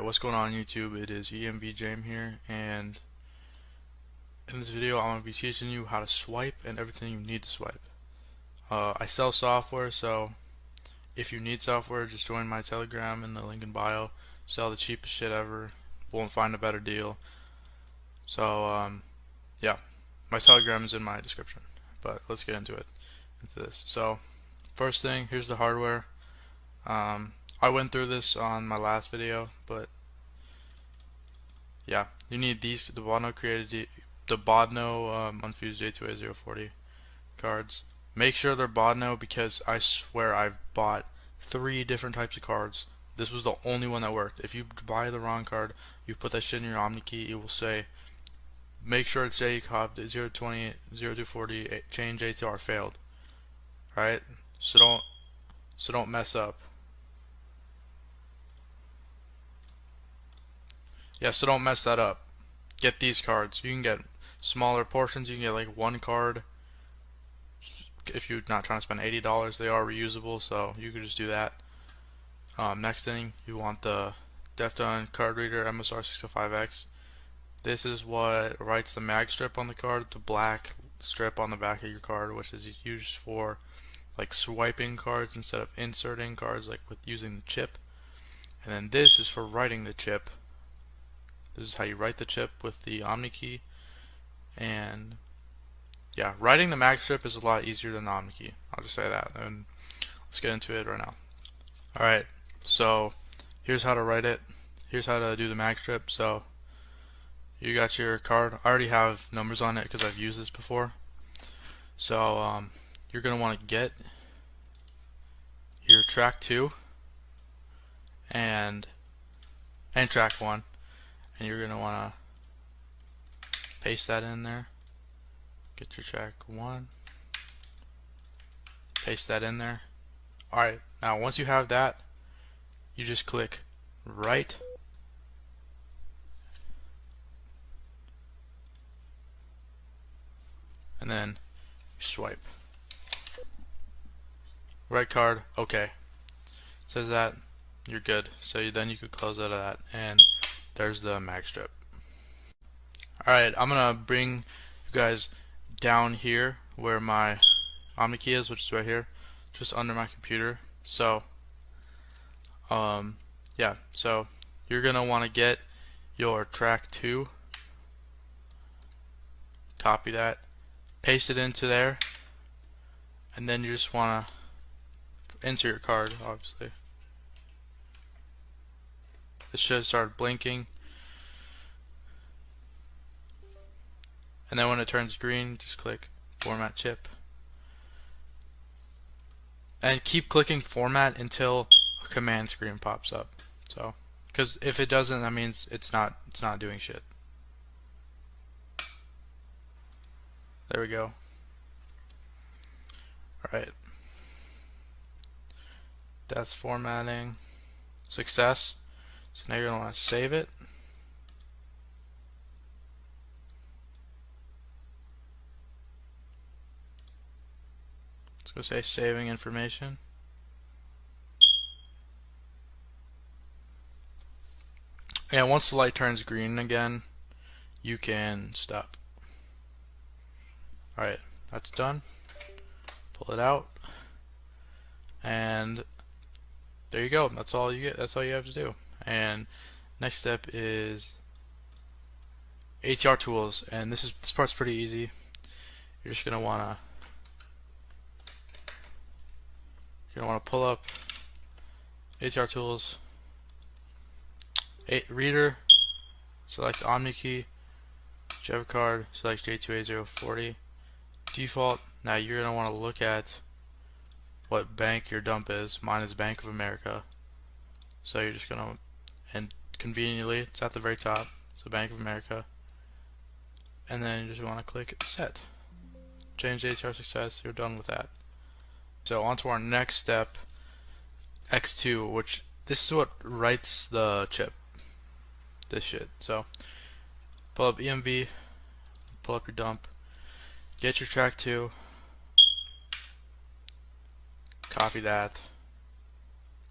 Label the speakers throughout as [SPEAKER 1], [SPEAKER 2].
[SPEAKER 1] What's going on YouTube? It is EMV Jame here, and in this video I'm going to be teaching you how to swipe and everything you need to swipe. I sell software, so if you need software, just join my Telegram in the link in bio. Sell the cheapest shit ever. Won't find a better deal. So yeah, my Telegram is in my description. But let's get into this. So first thing, here's the hardware. I went through this on my last video, but yeah, you need these, the Bodno unfused J2A040 cards. Make sure they're Bodno because I swear I've bought 3 different types of cards. This was the only one that worked. If you buy the wrong card, you put that shit in your OmniKey, it will say, make sure it's JCOB 020, 0240, change ATR failed. Alright? So don't mess up. Yeah, so don't mess that up. Get these cards. You can get smaller portions. You can get like 1 card. If you're not trying to spend $80, they are reusable, so you could just do that. Next thing, you want the Defton card reader MSR605X. This is what writes the mag strip on the card, the black strip on the back of your card, which is used for like swiping cards instead of inserting cards, like with using the chip. And then this is for writing the chip. This is how you write the chip with the OmniKey. And yeah, writing the mag strip is a lot easier than the OmniKey. I'll just say that. And let's get into it right now. Alright, so here's how to write it. Here's how to do the mag strip. So you got your card. I already have numbers on it because I've used this before. So you're going to want to get your track 2 and track 1. And you're going to want to paste that in there. Get your track 1. Paste that in there. Alright, now once you have that, you just click write. And then swipe. Right card, okay. It says that, you're good. So then you could close out of that, and there's the mag strip. Alright, I'm gonna bring you guys down here where my OmniKey is, which is right here, just under my computer. So yeah, so you're gonna want to get your track 2, copy that, paste it into there, and then you just want to insert your card, obviously. It should start blinking, and then when it turns green, just click format chip, and keep clicking format until a command screen pops up. So, because if it doesn't, that means it's not doing shit. There we go. Alright, that's formatting success. So now you're going to want to save it. Let's go say saving information. And once the light turns green again, you can stop. Alright, that's done. Pull it out. And there you go. That's all you get. That's all you have to do. And next step is ATR tools. And this part's pretty easy. You're just gonna wanna pull up ATR tools, reader, select OmniKey, whichever card, select J2A040, default. Now you're gonna want to look at what bank your dump is. Mine is Bank of America. So you're just gonna, and conveniently it's at the very top, so Bank of America. And then you just want to click set. Change ATR success, you're done with that. So on to our next step, X2, which this is what writes the chip. This shit. So pull up EMV, pull up your dump, get your track 2, copy that,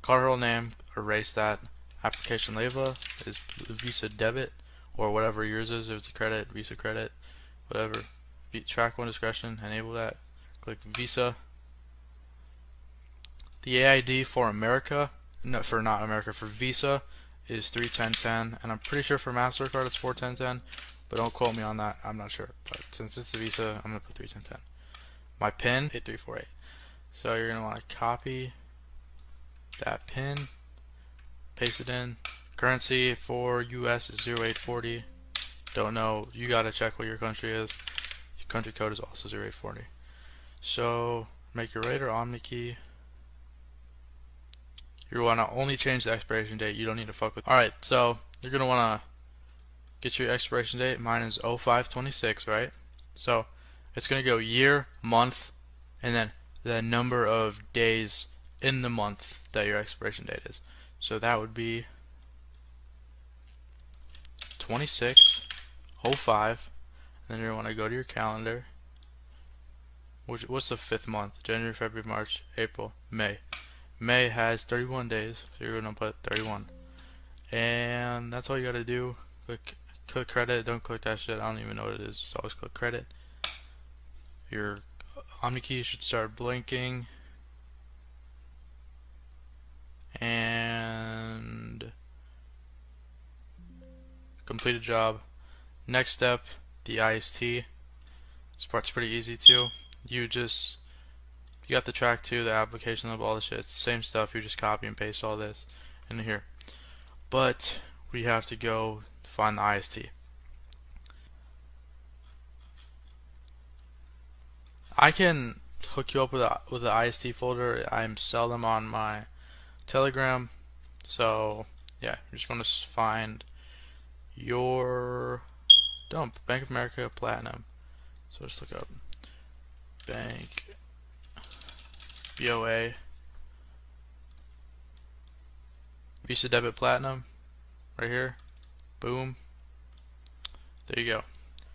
[SPEAKER 1] card hole name, erase that, application label is Visa debit or whatever yours is. If it's a credit, Visa credit, whatever. Track one discretion, enable that. Click Visa. The AID for America, no, for not America, for Visa is 31010, and I'm pretty sure for MasterCard it's 41010, but don't quote me on that. I'm not sure, but since it's a Visa, I'm gonna put 31010. My PIN 8348. So you're gonna want to copy that PIN, paste it in. Currency for US is 0840. Don't know, you gotta check what your country is. Your country code is also 0840. So make your right or Omni key. You want to only change the expiration date. You don't need to fuck with. Alright, so you're gonna want to get your expiration date. Mine is 0526, right? So it's gonna go year, month, and then the number of days in the month that your expiration date is. So that would be 2605. Then you want to go to your calendar. What's the 5th month? January, February, March, April, May. May has 31 days, so you're gonna put 31. And that's all you gotta do. Click credit. Don't click that shit. I don't even know what it is. Just always click credit. Your Omni key should start blinking. And complete a job. Next step, the IST. This part's pretty easy too. You got the track 2, the application level, all the shit. It's the same stuff. You just copy and paste all this into here. But we have to go find the IST. I can hook you up with the IST folder. I'm seldom on my Telegram, so yeah, you're just gonna find your dump Bank of America Platinum. So just look up Bank BOA Visa Debit Platinum right here. Boom. There you go.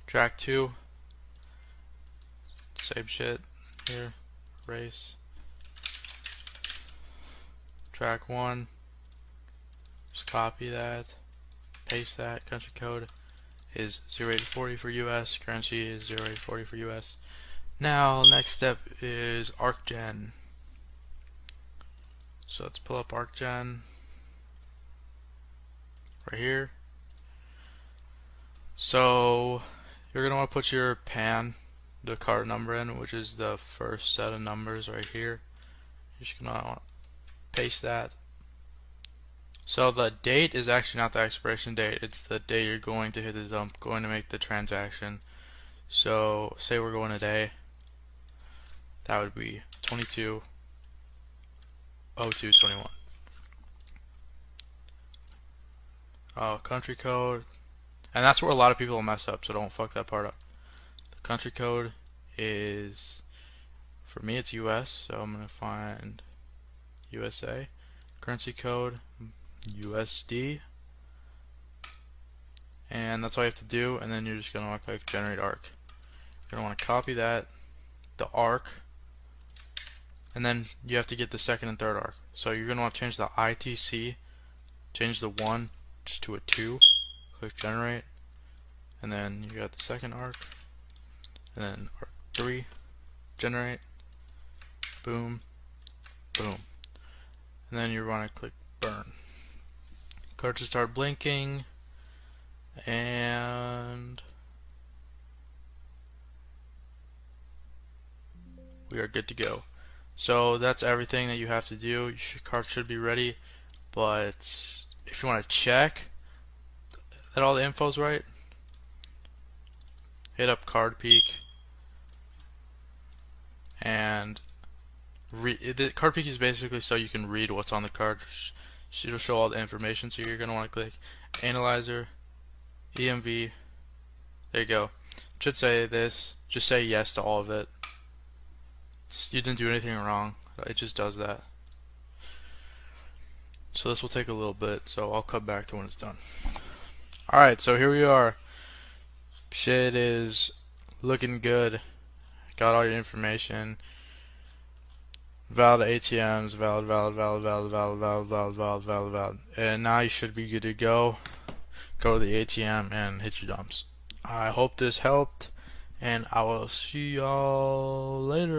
[SPEAKER 1] Track 2. Same shit here. Race. Track 1. Just copy that. Paste that. Country code is 0840 for US. Currency is 0840 for US. Now, next step is ArcGen. So let's pull up ArcGen right here. So you're gonna want to put your PAN, the card number in, which is the first set of numbers right here. You're just gonna want to paste that. So the date is actually not the expiration date, it's the day you're going to hit the dump, going to make the transaction. So say we're going today, that would be 22/02/21. Country code, and that's where a lot of people mess up, so don't fuck that part up. The country code is, for me it's US, so I'm gonna find USA. Currency code USD, and that's all you have to do. And then you're just gonna want to click generate arc. You're gonna want to copy that, the arc, and then you have to get the second and third arc. So you're gonna want to change the ITC, change the 1 just to a 2, click generate, and then you got the second arc, and then arc 3, generate, boom, boom, and then you want to click burn. Card should start blinking, and we are good to go. So that's everything that you have to do. Your card should be ready, but if you want to check that all the info's right, hit up Card Peek, and the Card Peek is basically so you can read what's on the card. It'll show all the information, so you're going to want to click Analyzer, EMV, there you go. It should say this, just say yes to all of it. You didn't do anything wrong, it just does that. So this will take a little bit, so I'll cut back to when it's done. Alright, so here we are. Shit is looking good. Got all your information. Valid ATMs, valid. And now you should be good to go. Go to the ATM and hit your dumps. I hope this helped, and I will see y'all later.